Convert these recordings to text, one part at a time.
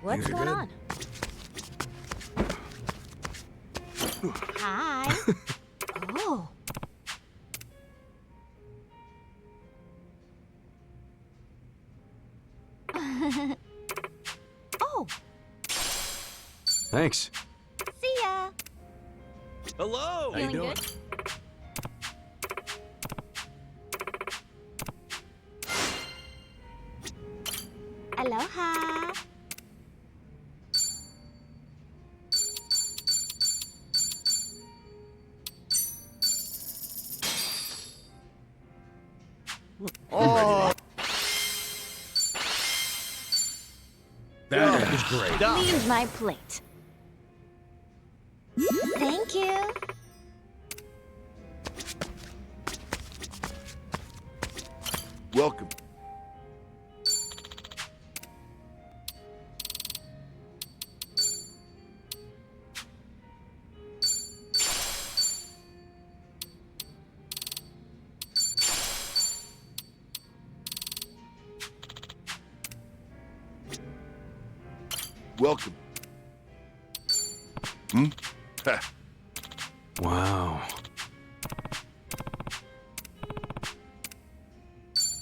What's Things are going good? on? Hi. Oh. Oh, Thanks. see ya. Hello! How you Feeling doing? good? Aloha. Oh. That is great. Leave my plate. Thank you. Welcome. Welcome. Hmm? Ha. Wow.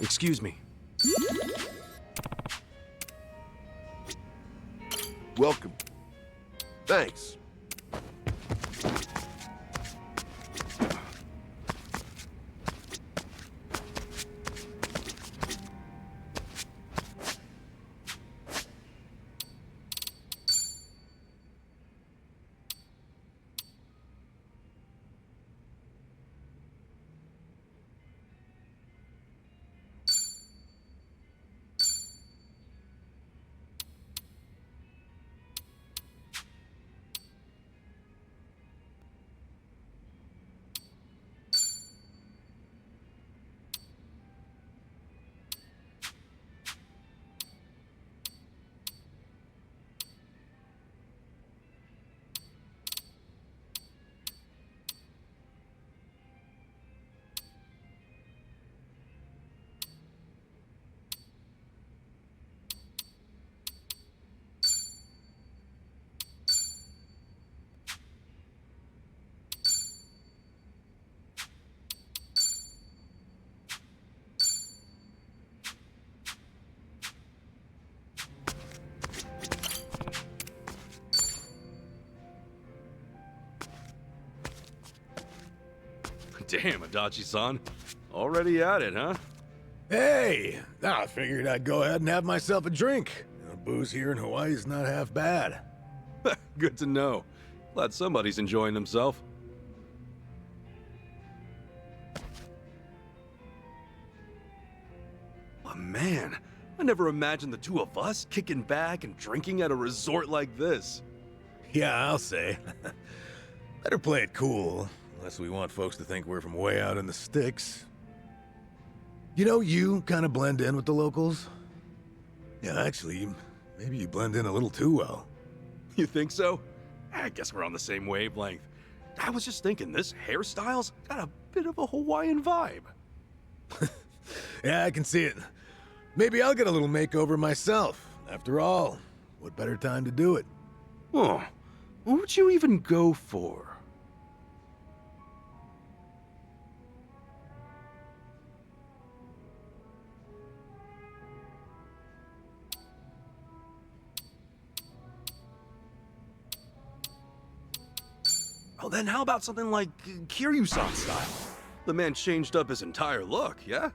Excuse me. Welcome. Thanks. Damn, Adachi-san. Already at it, huh? Hey, I figured I'd go ahead and have myself a drink. Booze here in Hawaii is not half bad. Good to know. Glad somebody's enjoying himself. Oh, man, I never imagined the two of us kicking back and drinking at a resort like this. Yeah, I'll say. Better play it cool, unless we want folks to think we're from way out in the sticks. You kind of blend in with the locals. Yeah, actually, maybe you blend in a little too well. You think so? I guess we're on the same wavelength. I was just thinking, this hairstyle's got a bit of a Hawaiian vibe. Yeah, I can see it. Maybe I'll get a little makeover myself. After all, what better time to do it? Oh, what would you even go for? Oh, then how about something like Kiryu-san style? The man changed up his entire look, yeah?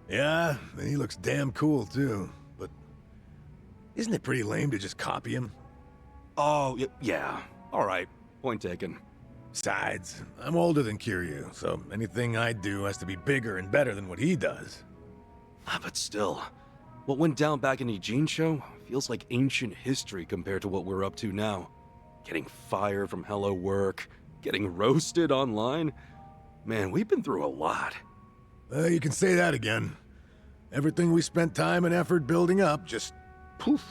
Yeah, and he looks damn cool too. But isn't it pretty lame to just copy him? Oh, yeah. All right, point taken. Besides, I'm older than Kiryu, so anything I do has to be bigger and better than what he does. But still, what went down back in Ijin feels like ancient history compared to what we're up to now. Getting fired from Hello Work, getting roasted online. Man, we've been through a lot. You can say that again. Everything we spent time and effort building up just poof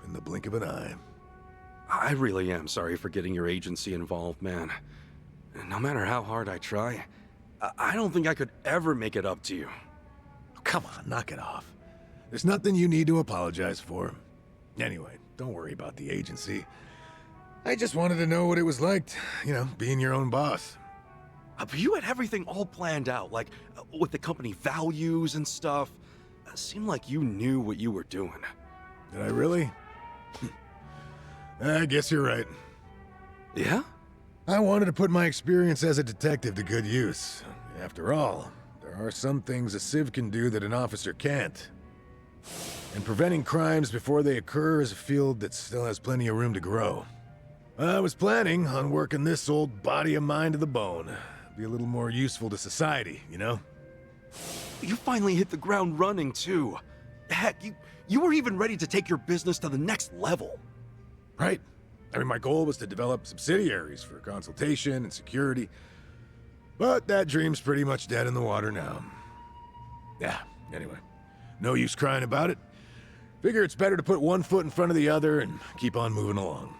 in the blink of an eye. I really am sorry for getting your agency involved, man. No matter how hard I try, I don't think I could ever make it up to you. Come on, knock it off. There's nothing you need to apologize for. Anyway, don't worry about the agency. I just wanted to know what it was like, being your own boss. But you had everything all planned out, like with the company values and stuff. Seemed like you knew what you were doing. Did I really? I guess you're right. Yeah? I wanted to put my experience as a detective to good use. After all, there are some things a civ can do that an officer can't. And preventing crimes before they occur is a field that still has plenty of room to grow. I was planning on working this old body of mine to the bone. Be a little more useful to society, you know? You finally hit the ground running, too. Heck, you were even ready to take your business to the next level. Right. I mean, my goal was to develop subsidiaries for consultation and security. But that dream's pretty much dead in the water now. Yeah, anyway. No use crying about it. Figure it's better to put one foot in front of the other and keep on moving along.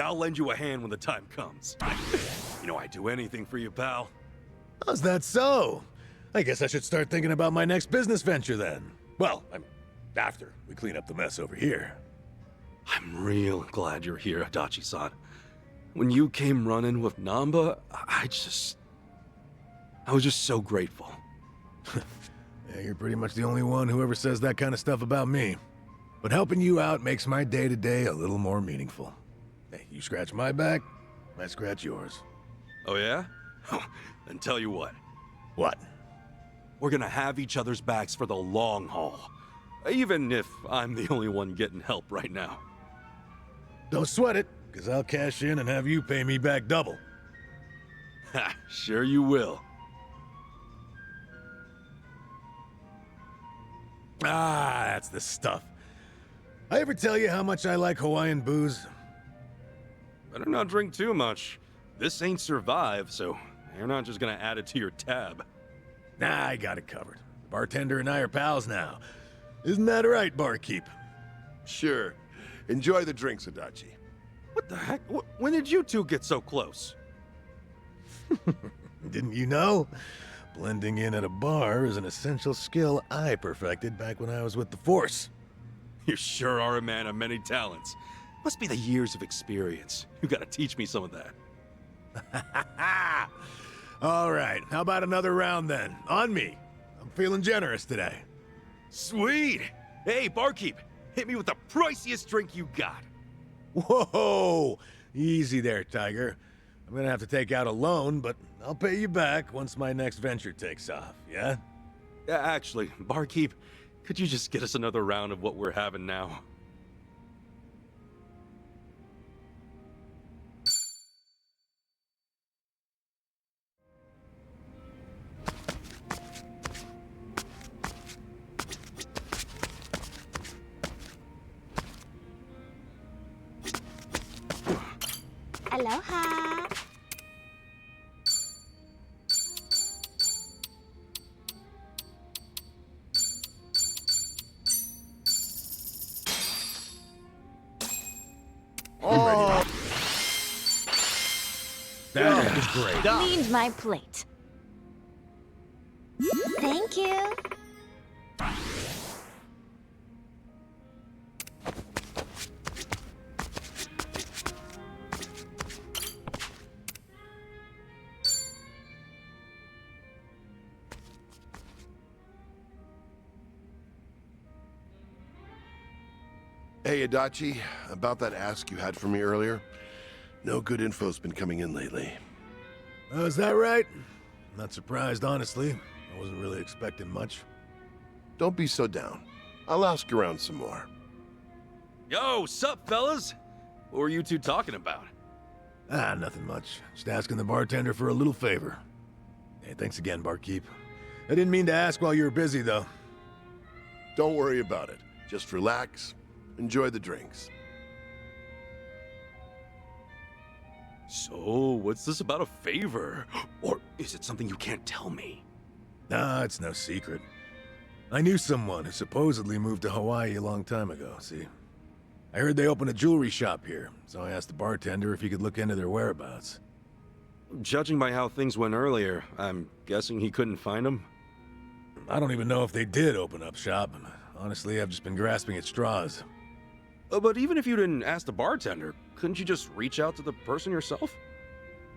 I'll lend you a hand when the time comes. I'd do anything for you, pal. How's that so? I guess I should start thinking about my next business venture then. Well, after we clean up the mess over here. I'm real glad you're here, Adachi-san. When you came running with Namba, I was just so grateful. Yeah, you're pretty much the only one who ever says that kind of stuff about me. But helping you out makes my day-to-day a little more meaningful. Hey, you scratch my back, I scratch yours. Oh yeah? Then tell you what. What? We're gonna have each other's backs for the long haul. Even if I'm the only one getting help right now. Don't sweat it, because I'll cash in and have you pay me back double. Ha, sure you will. Ah, that's the stuff. I ever tell you how much I like Hawaiian booze? Better not drink too much. This ain't Survive, so you're not just gonna add it to your tab. Nah, I got it covered. The bartender and I are pals now. Isn't that right, barkeep? Sure. Enjoy the drinks, Adachi. What the heck? When did you two get so close? Didn't you know? Blending in at a bar is an essential skill I perfected back when I was with the Force. You sure are a man of many talents. Must be the years of experience. You gotta teach me some of that. All right, how about another round then? On me. I'm feeling generous today. Sweet! Hey, barkeep, hit me with the priciest drink you got. Whoa! Easy there, Tiger. I'm gonna have to take out a loan, but I'll pay you back once my next venture takes off, yeah? Actually, barkeep, could you just get us another round of what we're having now? Aloha. That was great. Need my plate. Thank you. Hey, Adachi, about that ask you had for me earlier. No good info's been coming in lately. Oh, is that right? Not surprised, honestly. I wasn't really expecting much. Don't be so down. I'll ask around some more. Yo, sup, fellas? What were you two talking about? Ah, nothing much. Just asking the bartender for a little favor. Hey, thanks again, barkeep. I didn't mean to ask while you were busy, though. Don't worry about it. Just relax. Enjoy the drinks. So, what's this about a favor? Or is it something you can't tell me? Nah, it's no secret. I knew someone who supposedly moved to Hawaii a long time ago, see? I heard they opened a jewelry shop here, so I asked the bartender if he could look into their whereabouts. Judging by how things went earlier, I'm guessing he couldn't find him? I don't even know if they did open up shop. Honestly, I've just been grasping at straws. But even if you didn't ask the bartender, couldn't you just reach out to the person yourself?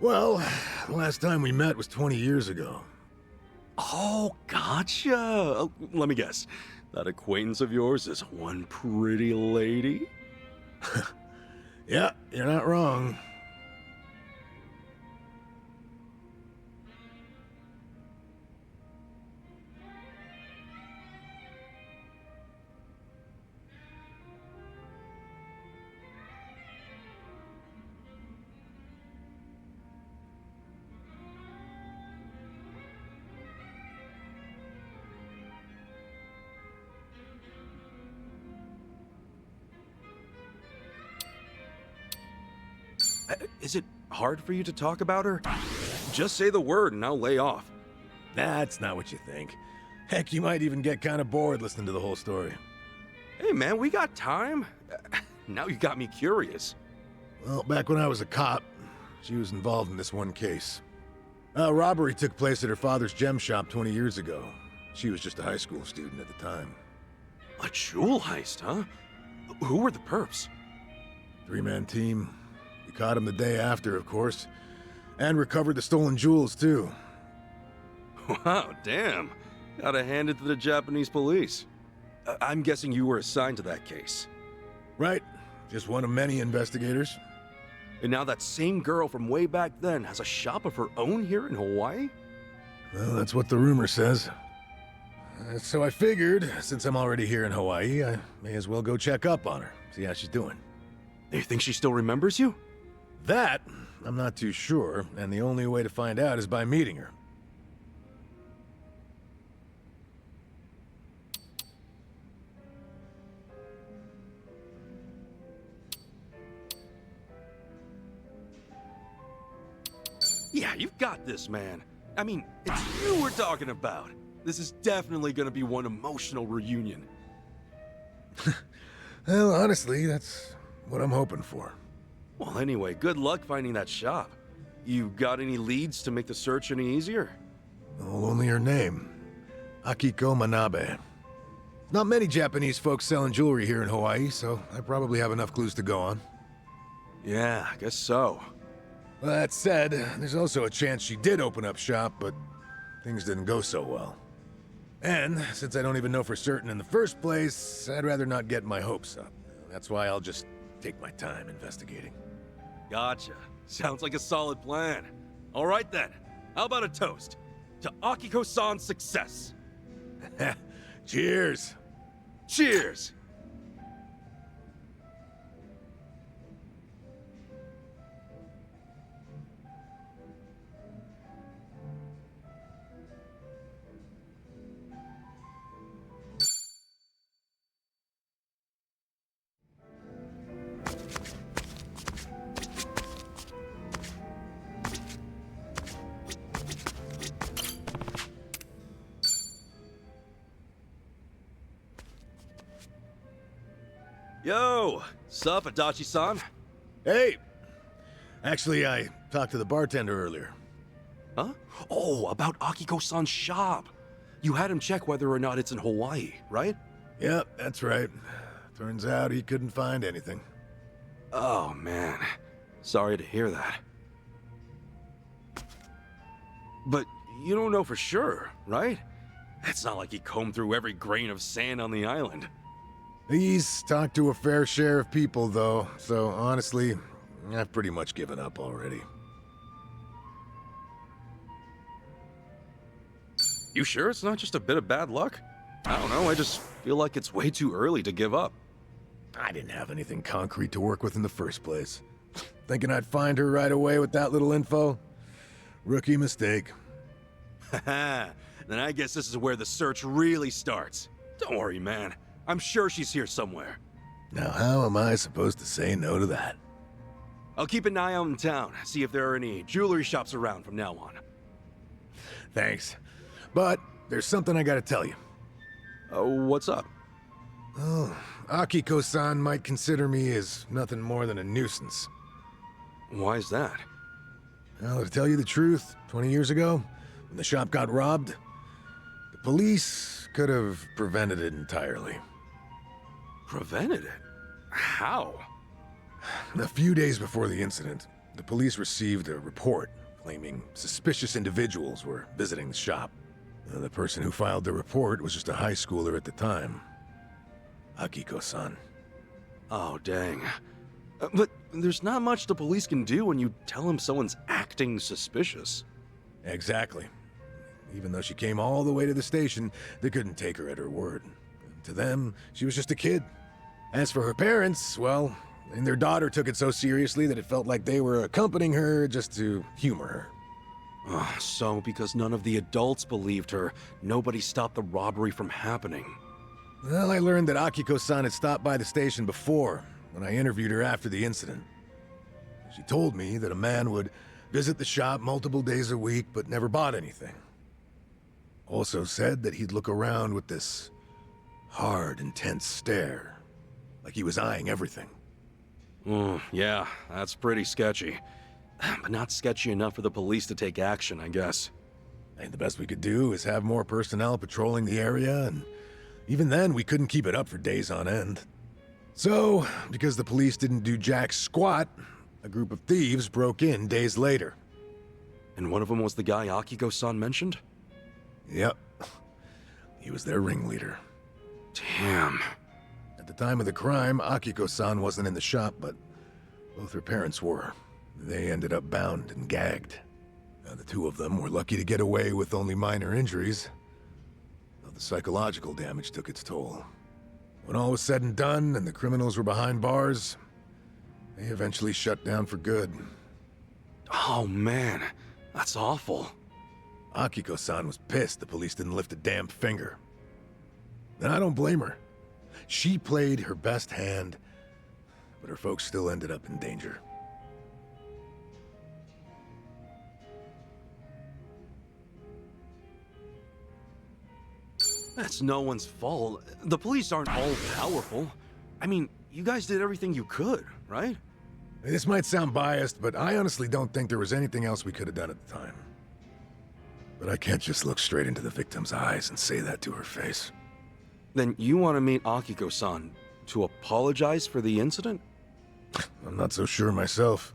Well, the last time we met was 20 years ago. Oh, gotcha. Let me guess. That acquaintance of yours is one pretty lady? Yeah, you're not wrong. Is it hard for you to talk about her? Just say the word and I'll lay off. That's not what you think. Heck, you might even get kind of bored listening to the whole story. Hey man, we got time. Now you got me curious. Well, back when I was a cop, she was involved in this one case. A robbery took place at her father's gem shop 20 years ago. She was just a high school student at the time. A jewel heist, huh? Who were the perps? Three-man team. We caught him the day after, of course. And recovered the stolen jewels, too. Wow, damn. Gotta hand it to the Japanese police. I'm guessing you were assigned to that case. Right. Just one of many investigators. And now that same girl from way back then has a shop of her own here in Hawaii? Well, that's what the rumor says. So I figured, since I'm already here in Hawaii, I may as well go check up on her, see how she's doing. You think she still remembers you? That, I'm not too sure, and the only way to find out is by meeting her. Yeah, you've got this, man. I mean, it's you we're talking about. This is definitely gonna be one emotional reunion. Well, honestly, that's what I'm hoping for. Well, anyway, good luck finding that shop. You got any leads to make the search any easier? Oh, only her name. Akiko Manabe. Not many Japanese folks selling jewelry here in Hawaii, so I probably have enough clues to go on. Yeah, I guess so. Well, that said, there's also a chance she did open up shop, but things didn't go so well. And since I don't even know for certain in the first place, I'd rather not get my hopes up. That's why I'll just take my time investigating. Gotcha. Sounds like a solid plan. All right then. How about a toast? To Akiko-san's success. Cheers! Cheers! Yo, sup, Adachi-san? Hey! Actually, I talked to the bartender earlier. Huh? Oh, about Akiko-san's shop. You had him check whether or not it's in Hawaii, right? Yep, that's right. Turns out he couldn't find anything. Oh, man. Sorry to hear that. But you don't know for sure, right? It's not like he combed through every grain of sand on the island. He's talked to a fair share of people, though, so honestly, I've pretty much given up already. You sure it's not just a bit of bad luck? I don't know, I just feel like it's way too early to give up. I didn't have anything concrete to work with in the first place. Thinking I'd find her right away with that little info? Rookie mistake. Haha, then I guess this is where the search really starts. Don't worry, man. I'm sure she's here somewhere. Now how am I supposed to say no to that? I'll keep an eye out in town, see if there are any jewelry shops around from now on. Thanks. But there's something I gotta tell you. What's up? Oh, Akiko-san might consider me as nothing more than a nuisance. Why is that? Well, to tell you the truth, 20 years ago, when the shop got robbed, the police could have prevented it entirely. Prevented it? How? A few days before the incident, the police received a report claiming suspicious individuals were visiting the shop. The person who filed the report was just a high schooler at the time. Akiko-san. Oh, dang. But there's not much the police can do when you tell them someone's acting suspicious. Exactly. Even though she came all the way to the station, they couldn't take her at her word. To them, she was just a kid. As for her parents, well, and their daughter took it so seriously that it felt like they were accompanying her just to humor her. So because none of the adults believed her, nobody stopped the robbery from happening. Well, I learned that Akiko-san had stopped by the station before, when I interviewed her after the incident. She told me that a man would visit the shop multiple days a week but never bought anything. Also said that he'd look around with this hard, intense stare, like he was eyeing everything. Yeah, that's pretty sketchy. But not sketchy enough for the police to take action, I guess. And the best we could do is have more personnel patrolling the area, and even then we couldn't keep it up for days on end. So, because the police didn't do jack squat, a group of thieves broke in days later. And one of them was the guy Akiko-san mentioned? Yep. He was their ringleader. Damn. At the time of the crime, Akiko-san wasn't in the shop, but both her parents were. They ended up bound and gagged. The two of them were lucky to get away with only minor injuries, though the psychological damage took its toll. When all was said and done and the criminals were behind bars, they eventually shut down for good. Oh man, that's awful. Akiko-san was pissed the police didn't lift a damn finger. And I don't blame her. She played her best hand, but her folks still ended up in danger. That's no one's fault. The police aren't all powerful. I mean, you guys did everything you could, right? This might sound biased, but I honestly don't think there was anything else we could have done at the time. But I can't just look straight into the victim's eyes and say that to her face. Then you want to meet Akiko-san to apologize for the incident? I'm not so sure myself.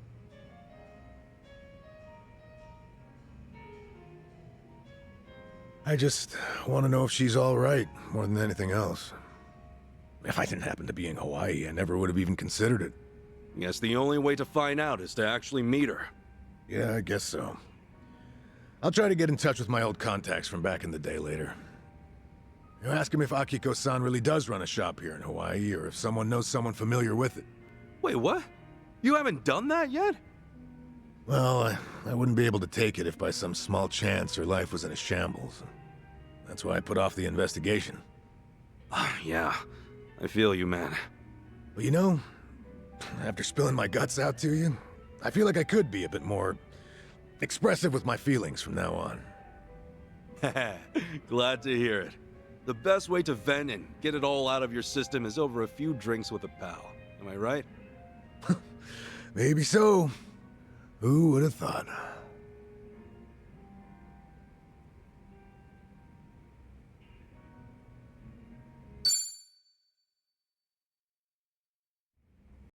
I just want to know if she's all right, more than anything else. If I didn't happen to be in Hawaii, I never would have even considered it. Guess the only way to find out is to actually meet her. Yeah, I guess so. I'll try to get in touch with my old contacts from back in the day later. You ask him if Akiko-san really does run a shop here in Hawaii, or if someone knows someone familiar with it. Wait, what? You haven't done that yet? Well, I wouldn't be able to take it if by some small chance her life was in a shambles. That's why I put off the investigation. Yeah, I feel you, man. But you know, after spilling my guts out to you, I feel like I could be a bit more expressive with my feelings from now on. Glad to hear it. The best way to vent and get it all out of your system is over a few drinks with a pal. Am I right? Maybe so. Who would have thought?